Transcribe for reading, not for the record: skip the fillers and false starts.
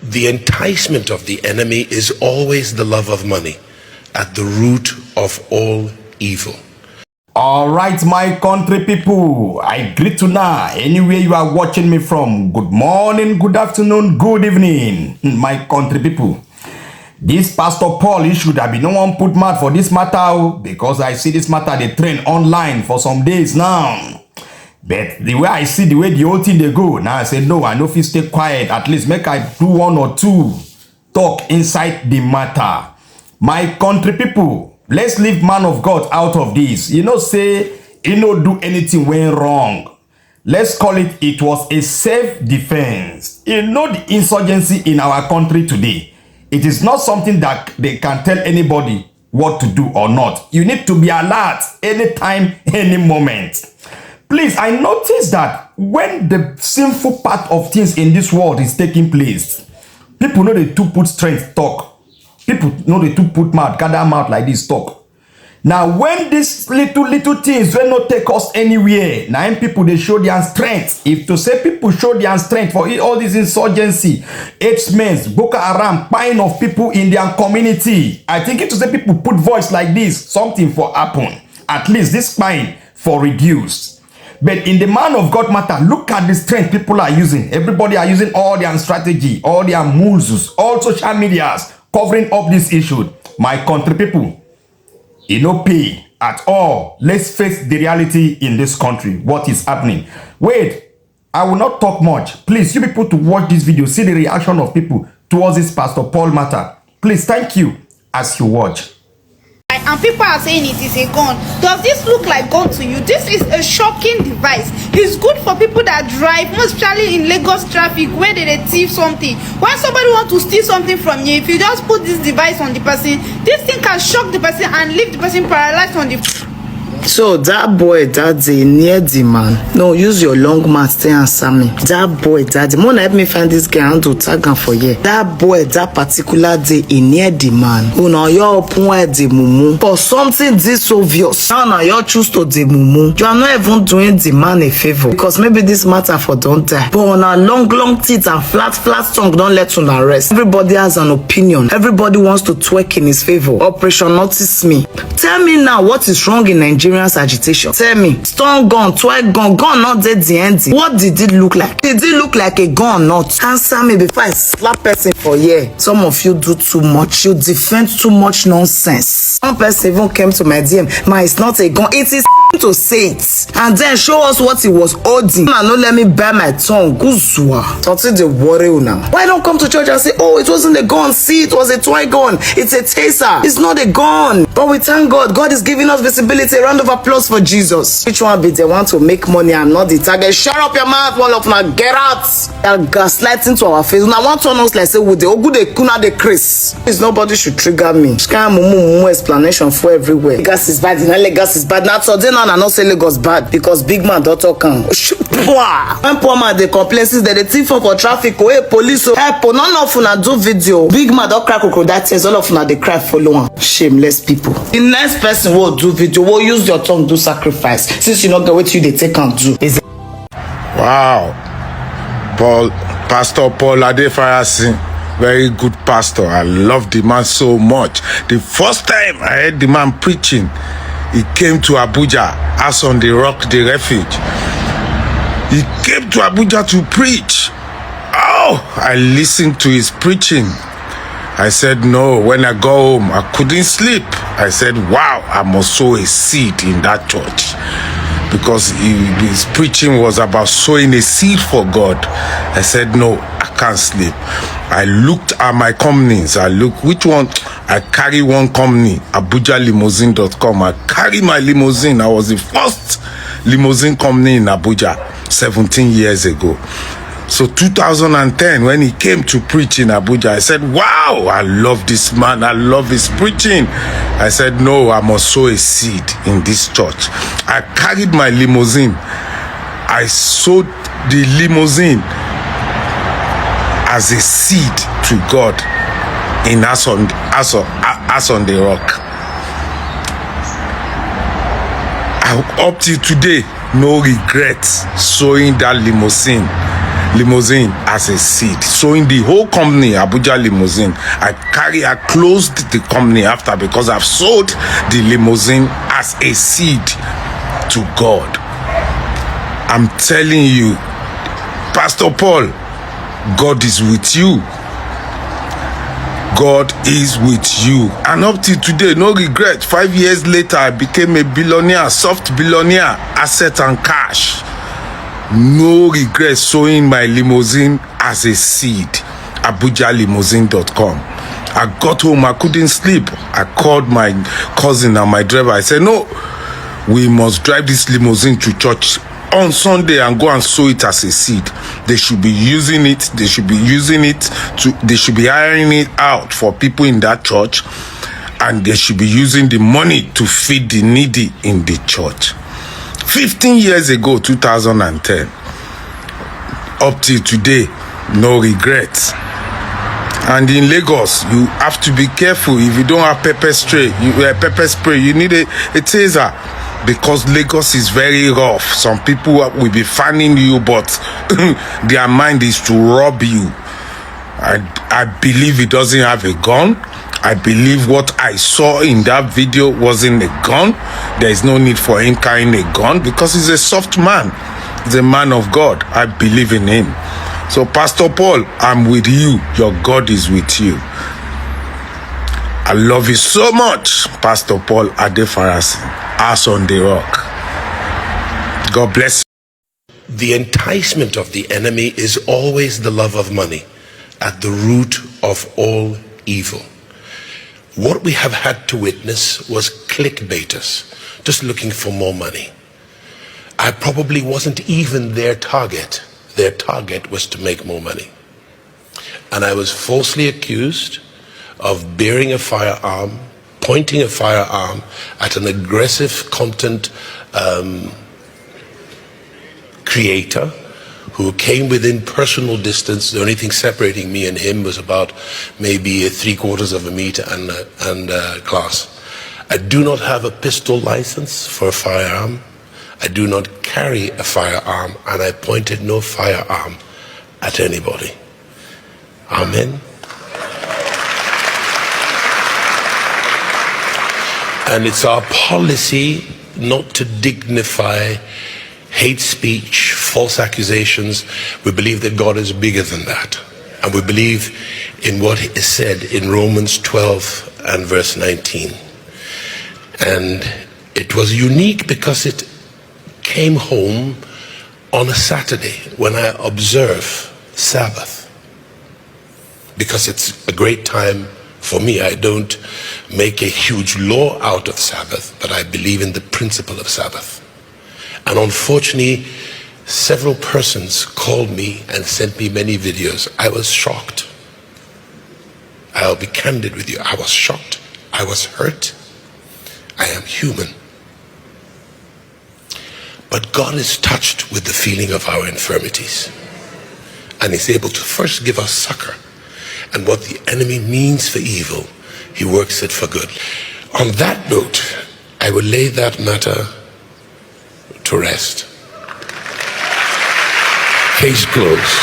The enticement of the enemy is always the love of money, at the root of all evil. All right, my country people, I greet you now anywhere you are watching me from. Good morning, good afternoon, good evening, my country people. This Pastor Paul issue that be no one put mad for this matter, because I see this matter they trend online for some days now. But the way I see the way the whole thing they go, now I say no, I know if you stay quiet, at least make I do one or two talk inside the matter. My country people, let's leave man of God out of this. You know, say, you know, do anything went wrong. Let's call it was a self-defense. You know, the insurgency in our country today, it is not something that they can tell anybody what to do or not. You need to be alert anytime, any moment. Please, I notice that when the sinful part of things in this world is taking place, people know they to put strength talk. People know they to put mouth, gather mouth like this talk. Now, when these little things will not take us anywhere, now people they show their strength. If to say people show their strength for all this insurgency, H-men, Boko Haram, buying of people in their community, I think if to say people put voice like this, something for happen. At least this spine for reduced. But in the man of God matter, look at the strength people are using. Everybody are using all their strategy, all their moves, all social medias covering up this issue. My country people, it no pay at all. Let's face the reality in this country. What is happening? Wait, I will not talk much. Please, you people to watch this video, see the reaction of people towards this Pastor Paul matter. Please, thank you as you watch. And people are saying it is a gun. Does this look like gun to you? This is a shocking device. It's good for people that drive, most especially in Lagos traffic where they thief something. When somebody wants to steal something from you, if you just put this device on the person, this thing can shock the person and leave the person paralyzed on the... So that boy that day near the man. No, use your long man stay answer me. That boy that day. Mona help me find this guy and to tag him for you. That boy that particular day in near the man. Who now you open where the mumu. For something this obvious. Now you choose to the mumu. You are not even doing the man a favor. Because maybe this matter for don't die. But on a long teeth and flat tongue don't let you rest. Everybody has an opinion. Everybody wants to twerk in his favor. Operation Notice Me. Tell me now what is wrong in Nigeria agitation. Tell me, stone gun, twerk gun not dead the ending. What did it look like? Did it look like a gun or not? Answer me before I slap person for here. Some of you do too much. You defend too much nonsense. One person even came to my DM. Man, it's not a gun. It is to say it. And then show us what he was holding. Now, no let me bear my tongue. Guzua. Something they worry now. Why don't come to church and say, oh, it wasn't a gun. See, it was a toy gun. It's a taser. It's not a gun. But we thank God. God is giving us visibility. A round of applause for Jesus. Which one be they want to make money and not the target? Shut up your mouth, one of now. Get out. They're gaslighting to our face. Now want to us like say with the good they kuna the Chris. Please, nobody should trigger me. Sky mumu explanation for everywhere. Lagos is bad. Lagos is bad. Now today now I not say Lagos bad because big man don't talk. When poor man they complain since they thief for traffic. Oh, hey, police. Help. None of una do video. Big man don't crack crocodile tears. All of una they cry follow one. Shameless people. The next person will do video. Will use your tongue do sacrifice. Since you not get what you they take and do. Wow. Pastor Paul Adefarasin, very good pastor. I love the man so much. The first time I heard the man preaching, he came to Abuja, as on the rock, the refuge. He came to Abuja to preach. Oh, I listened to his preaching. I said, no, when I go home, I couldn't sleep. I said, wow, I must sow a seed in that church. Because his preaching was about sowing a seed for God. I said, no, I can't sleep. I looked at my companies. I looked, which one? I carry one company, AbujaLimousine.com. I carry my limousine. I was the first limousine company in Abuja 17 years ago. So 2010, when he came to preach in Abuja, I said, wow, I love this man. I love his preaching. I said, no, I must sow a seed in this church. I carried my limousine. I sowed the limousine as a seed to God in As on the Rock. Up till today, no regrets sowing that limousine. limousine as a seed, sowing the whole company, Abuja Limousine. I closed the company after because I've sold the limousine as a seed to God. I'm telling you, Pastor Paul, God is with you. God is with you. And up till today, no regret. 5 years later, I became a billionaire, soft billionaire, asset and cash. No regret sowing my limousine as a seed. AbujaLimousine.com. I got home, I couldn't sleep. I called my cousin and my driver. I said, no, we must drive this limousine to church on Sunday and go and sow it as a seed. They should be using it. They should be using it they should be hiring it out for people in that church, and they should be using the money to feed the needy in the church. 15 years ago, 2010, up till today, no regrets. And in Lagos, you have to be careful. If you don't have pepper spray, you need a taser. Because Lagos is very rough. Some people will be fanning you, but their mind is to rob you. I believe he doesn't have a gun. I believe what I saw in that video wasn't a gun. There is no need for him carrying a gun because he's a soft man. He's a man of God. I believe in him. So, Pastor Paul, I'm with you. Your God is with you. I love you so much, Pastor Paul Adefarasi, As on the Rock. God bless you. The enticement of the enemy is always the love of money, at the root of all evil. What we have had to witness was clickbaiters, just looking for more money. I probably wasn't even their target. Their target was to make more money. And I was falsely accused of bearing a firearm, pointing a firearm at an aggressive content creator who came within personal distance. The only thing separating me and him was about maybe 3/4 of a meter and glass. I do not have a pistol license for a firearm. I do not carry a firearm, and I pointed no firearm at anybody. Amen. And it's our policy not to dignify hate speech, false accusations. We believe that God is bigger than that. And we believe in what is said in Romans 12 and verse 19. And it was unique because it came home on a Saturday when I observe Sabbath. Because it's a great time for me. I don't make a huge law out of Sabbath, but I believe in the principle of Sabbath. And unfortunately, several persons called me and sent me many videos. I was shocked. I'll be candid with you. I was shocked. I was hurt. I am human. But God is touched with the feeling of our infirmities. And is able to first give us succor. And what the enemy means for evil, he works it for good. On that note, I will lay that matter to rest. Case closed.